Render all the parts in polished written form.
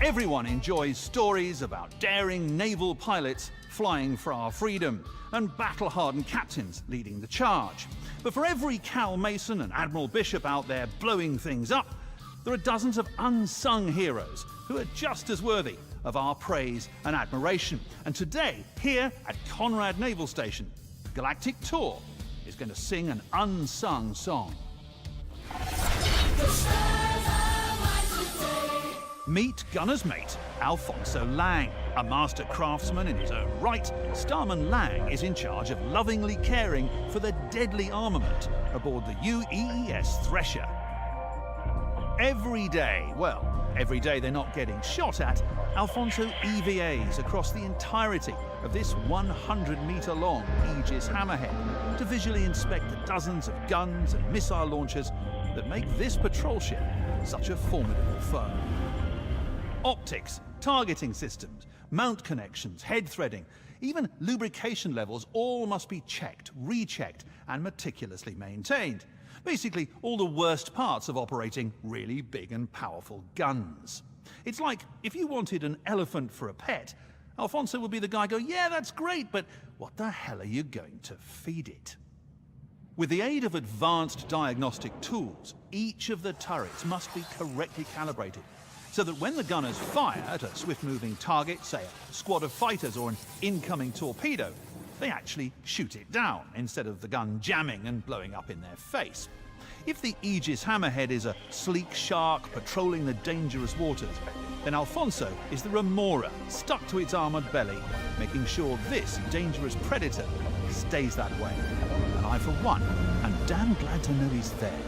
Everyone enjoys stories about daring naval pilots flying for our freedom and battle-hardened captains leading the charge. But for every Cal Mason and Admiral Bishop out there blowing things up, there are dozens of unsung heroes who are just as worthy of our praise and admiration. And today, here at Conrad Naval Station, Galactic Tour is going to sing an unsung song. Meet Gunner's mate, Alfonso Lang. A master craftsman in his own right, Starman Lang is in charge of lovingly caring for the deadly armament aboard the UEES Thresher. Every day, well, every day they're not getting shot at, Alfonso EVAs across the entirety of this 100-metre-long Aegis Hammerhead to visually inspect the dozens of guns and missile launchers that make this patrol ship such a formidable foe. Optics, targeting systems, mount connections, head threading, even lubrication levels all must be checked, rechecked, and meticulously maintained. Basically, all the worst parts of operating really big and powerful guns. It's like if you wanted an elephant for a pet, Alfonso would be the guy go, yeah, that's great, but what the hell are you going to feed it? With the aid of advanced diagnostic tools, each of the turrets must be correctly calibrated, so that when the gunners fire at a swift-moving target, say a squad of fighters or an incoming torpedo, they actually shoot it down, instead of the gun jamming and blowing up in their face. If the Aegis Hammerhead is a sleek shark patrolling the dangerous waters, then Alfonso is the remora stuck to its armoured belly, making sure this dangerous predator stays that way. And I, for one, am damn glad to know he's there.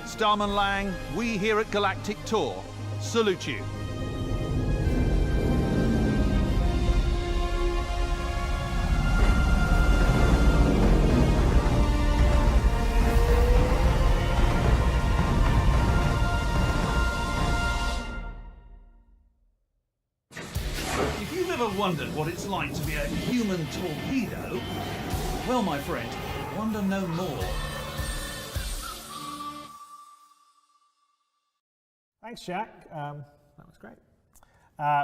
Starman Lang, we here at Galactic Tour salute you. If you've ever wondered what it's like to be a human torpedo, well, my friend, wonder no more. Thanks, Jack. That was great.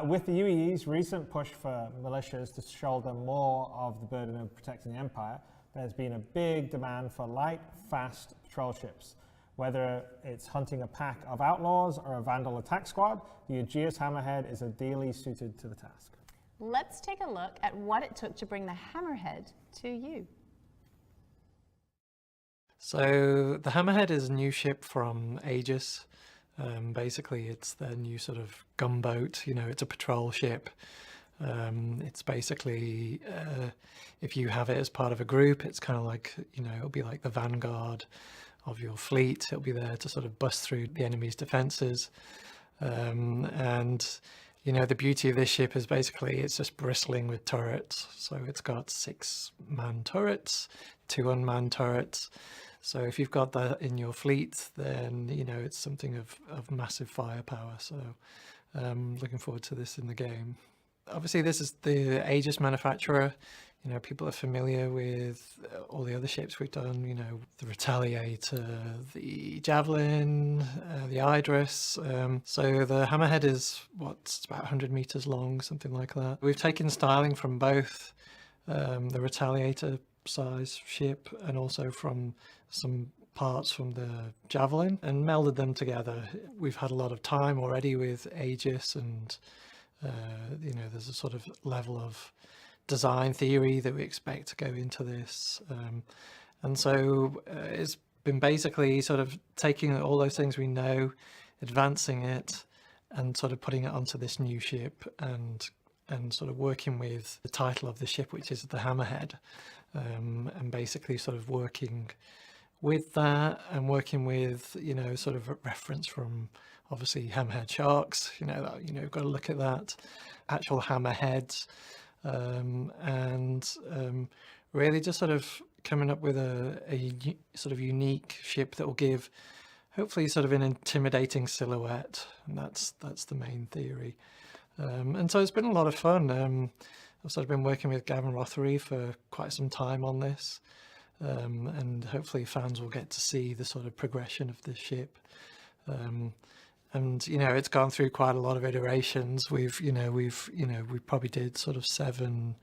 With the UEE's recent push for militias to shoulder more of the burden of protecting the Empire, there's been a big demand for light, fast patrol ships. Whether it's hunting a pack of outlaws or a Vandal attack squad, the Aegis Hammerhead is ideally suited to the task. Let's take a look at what it took to bring the Hammerhead to you. So the Hammerhead is a new ship from Aegis. Basically, it's their new sort of gunboat. You know, it's a patrol ship. It's basically, if you have it as part of a group, it's kind of like, you know, it'll be like the vanguard of your fleet. It'll be there to sort of bust through the enemy's defences. And, you know, the beauty of this ship is basically it's just bristling with turrets. So it's got 6 manned turrets, 2 unmanned turrets. So if you've got that in your fleet, then, you know, it's something of massive firepower. So looking forward to this in the game. Obviously, this is the Aegis manufacturer. You know, people are familiar with all the other ships we've done, you know, the Retaliator, the Javelin, the Idris. So the Hammerhead is, it's about 100 meters long, something like that. We've taken styling from both the Retaliator size ship and also from some parts from the Javelin and melded them together. We've had a lot of time already with Aegis, and you know, there's a sort of level of design theory that we expect to go into this, and so it's been basically sort of taking all those things we know, advancing it, and sort of putting it onto this new ship, and sort of working with the title of the ship, which is the Hammerhead, and basically sort of working with that and working with, you know, sort of a reference from obviously hammerhead sharks, you know, that, you know, you've got to look at that, actual hammerheads, and really just sort of coming up with a sort of unique ship that will give hopefully sort of an intimidating silhouette, and that's the main theory. And so it's been a lot of fun. I've sort of been working with Gavin Rothery for quite some time on this, and hopefully fans will get to see the sort of progression of this ship. And it's gone through quite a lot of iterations. We've probably did sort of seven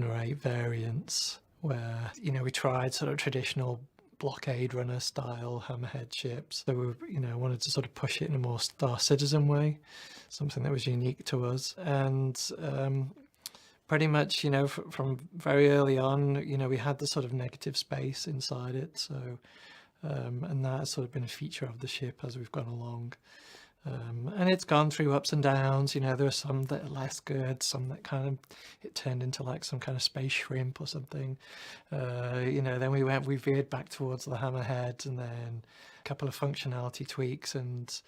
or eight variants where we tried sort of traditional blockade runner style hammerhead ships. So we wanted to sort of push it in a more Star Citizen way, something that was unique to us. And pretty much from very early on, we had the sort of negative space inside it. So and that has sort of been a feature of the ship as we've gone along. And it's gone through ups and downs. There are some that are less good, some that kind of, it turned into like some kind of space shrimp or something. Then we veered back towards the Hammerhead, and then a couple of functionality tweaks and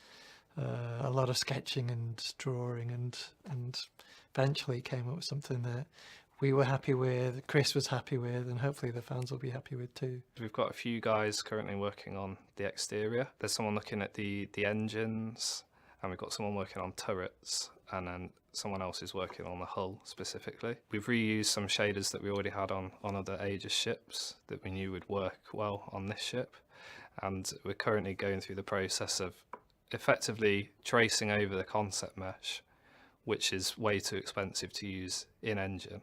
a lot of sketching and drawing, and eventually came up with something that we were happy with, Chris was happy with, and hopefully the fans will be happy with too. We've got a few guys currently working on the exterior. There's someone looking at the engines, and we've got someone working on turrets, and then someone else is working on the hull specifically. We've reused some shaders that we already had on other Aegis ships that we knew would work well on this ship, and we're currently going through the process of effectively tracing over the concept mesh, which is way too expensive to use in engine.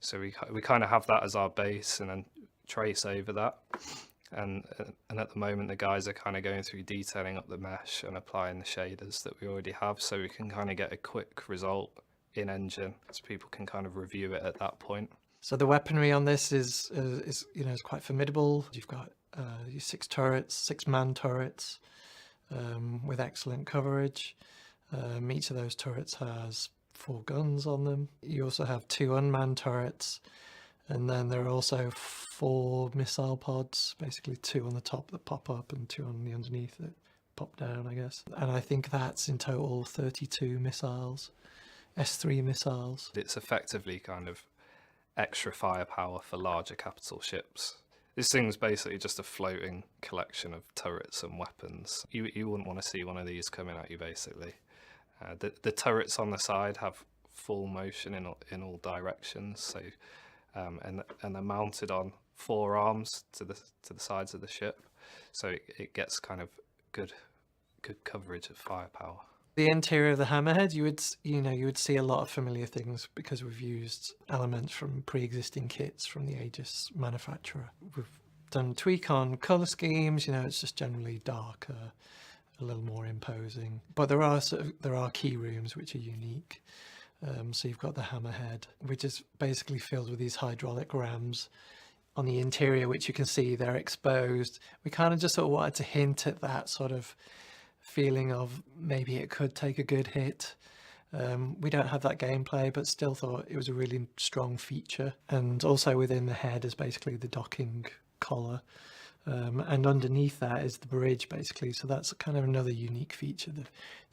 So we kind of have that as our base and then trace over that. And at the moment, the guys are kind of going through detailing up the mesh and applying the shaders that we already have, so we can kind of get a quick result in engine, so people can kind of review it at that point. So the weaponry on this is quite formidable. You've got your 6 turrets, 6-man turrets with excellent coverage. Each of those turrets has 4 guns on them. You also have 2 unmanned turrets, and then there are also 4 missile pods, basically 2 on the top that pop up and 2 on the underneath that pop down, I guess. And I think that's in total 32 missiles, S3 missiles. It's effectively kind of extra firepower for larger capital ships. This thing's basically just a floating collection of turrets and weapons. You wouldn't want to see one of these coming at you, basically. The turrets on the side have full motion in all directions, so and they're mounted on 4 arms to the sides of the ship, so it gets kind of good coverage of firepower. The interior of the Hammerhead, you would see a lot of familiar things because we've used elements from pre-existing kits from the Aegis manufacturer. We've done tweak on colour schemes. It's just generally darker, a little more imposing. But there are key rooms which are unique. So you've got the Hammerhead, which is basically filled with these hydraulic rams on the interior, which you can see they're exposed. We kind of just sort of wanted to hint at that sort of feeling of maybe it could take a good hit. We don't have that gameplay, but still thought it was a really strong feature. And also within the head is basically the docking collar. And underneath that is the bridge, basically. So that's kind of another unique feature.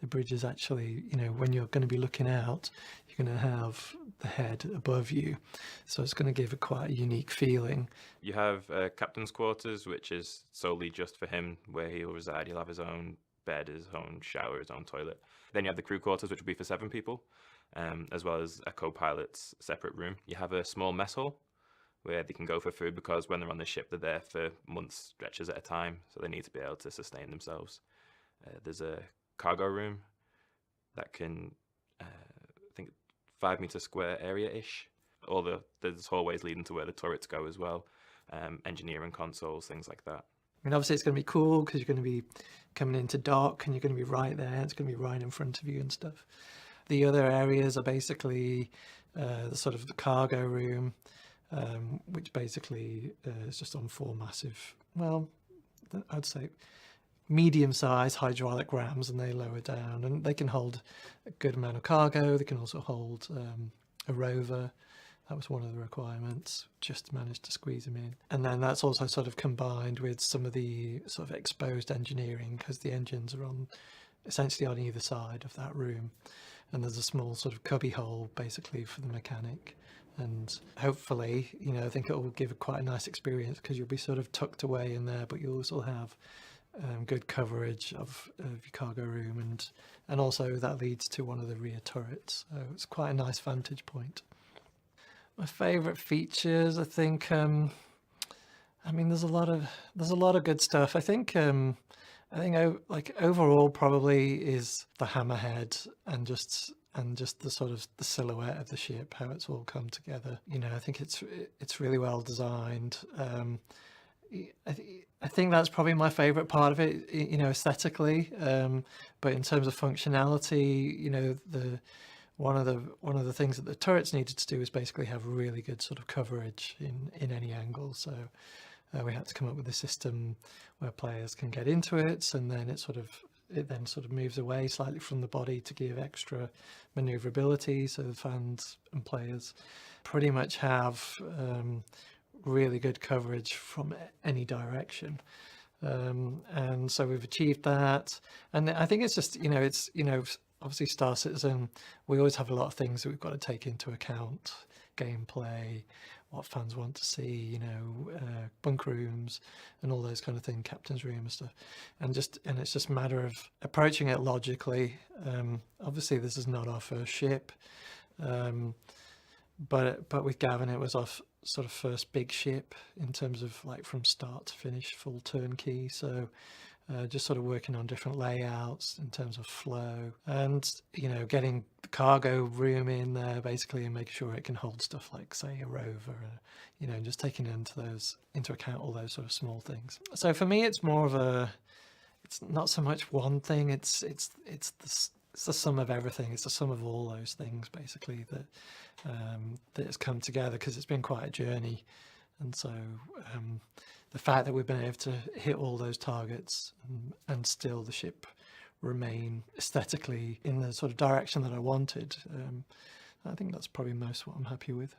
The bridge is actually, when you're going to be looking out, you're going to have the head above you. So it's going to give it quite a unique feeling. You have captain's quarters, which is solely just for him, where he'll reside. He'll have his own bed, his own shower, his own toilet. Then you have the crew quarters, which will be for 7 people, as well as a co-pilot's separate room. You have a small mess hall, where they can go for food, because when they're on the ship, they're there for months, stretches at a time, so they need to be able to sustain themselves. There's a cargo room that can, I think, 5 meter square area-ish. There's hallways leading to where the turrets go as well, engineering consoles, things like that. I mean, obviously it's going to be cool because you're going to be coming into dock and you're going to be right there. It's going to be right in front of you and stuff. The other areas are basically the sort of the cargo room, which basically is just on 4 massive, well, I'd say medium-sized hydraulic rams, and they lower down and they can hold a good amount of cargo. They can also hold a rover. That was one of the requirements, just managed to squeeze them in. And then that's also sort of combined with some of the sort of exposed engineering, because the engines are essentially on either side of that room. And there's a small sort of cubby hole basically for the mechanic. And hopefully, I think it will give quite a nice experience, because you'll be sort of tucked away in there, but you'll also have good coverage of your cargo room. And also that leads to one of the rear turrets. So it's quite a nice vantage point. My favourite features, I think, I mean, there's a lot of good stuff. I think I think like overall probably is the Hammerhead and just the sort of the silhouette of the ship, how it's all come together. You know, I think it's really well designed. I think that's probably my favourite part of it, you know, aesthetically. But in terms of functionality, you know, one of the things that the turrets needed to do is basically have really good sort of coverage in any angle. So we had to come up with a system where players can get into it, and then it then sort of moves away slightly from the body to give extra maneuverability. So the fans and players pretty much have really good coverage from any direction. And so we've achieved that. And I think it's just, obviously Star Citizen, we always have a lot of things that we've got to take into account: gameplay, what fans want to see, bunk rooms and all those kind of things, captain's room and stuff. And it's just a matter of approaching it logically. Obviously this is not our first ship, but with Gavin it was our sort of first big ship in terms of like from start to finish, full turnkey. So just sort of working on different layouts in terms of flow, and getting the cargo room in there basically, and making sure it can hold stuff like, say, a rover, just taking into account all those sort of small things. So for me it's more of it's not so much one thing, it's the sum of everything. It's the sum of all those things basically that has come together, because it's been quite a journey. And so the fact that we've been able to hit all those targets and still the ship remain aesthetically in the sort of direction that I wanted, I think that's probably most what I'm happy with.